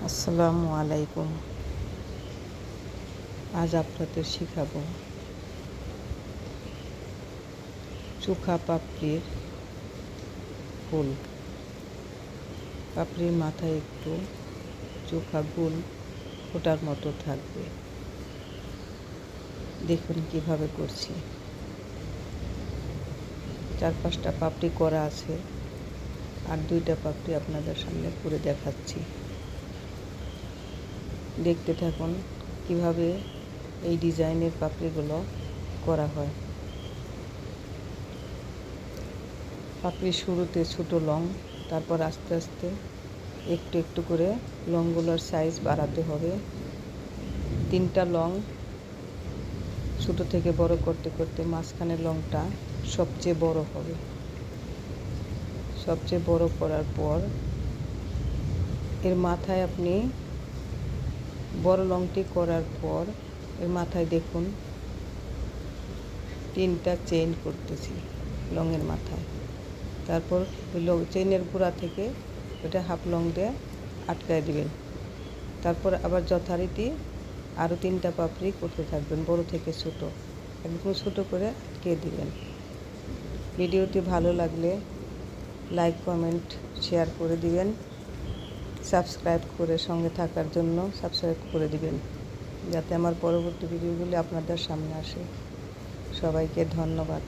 আসসালামু আলাইকুম। আজ আপনাদের শেখাবো চোখা পাপড়ির ফুল। পাপড়ির মাথায় একটু চোখা গোল ফোটার মতো থাকবে। দেখুন কিভাবে করছি। 4-5টা পাপড়ি করা আছে, আর 2টা পাপড়ি আপনাদের সামনে করে দেখাচ্ছি। দেখতে থাকুন কিভাবে এই ডিজাইনের পাপড়িগুলো করা হয়। পাপড়ির শুরুতে ছোট লং, তারপর আস্তে আস্তে একটু একটু করে লংগুলোর সাইজ বাড়াতে হবে। 3টা লং ছোটো থেকে বড় করতে করতে মাঝখানের লংটা সবচেয়ে বড় হবে। সবচেয়ে বড় করার পর এর মাথায় আপনি বড় লংটি করার পর এর মাথায় দেখুন 3টা চেইন করতেছি লংয়ের মাথায়। তারপর ওই চেইনের গোড়া থেকে ওটা হাফ লং দিয়ে আটকায় দিবেন। তারপর আবার যথারীতি আরও 3টা পাপড়ি করতে থাকবেন, বড় থেকে ছোট, একদম ছোট করে আটকে দিবেন। ভিডিওটি ভালো লাগলে লাইক, কমেন্ট, শেয়ার করে দিবেন। সাবস্ক্রাইব করে সঙ্গে থাকার জন্য সাবস্ক্রাইব করে দিবেন, যাতে আমার পরবর্তী ভিডিওগুলি আপনাদের সামনে আসে। সবাইকে ধন্যবাদ।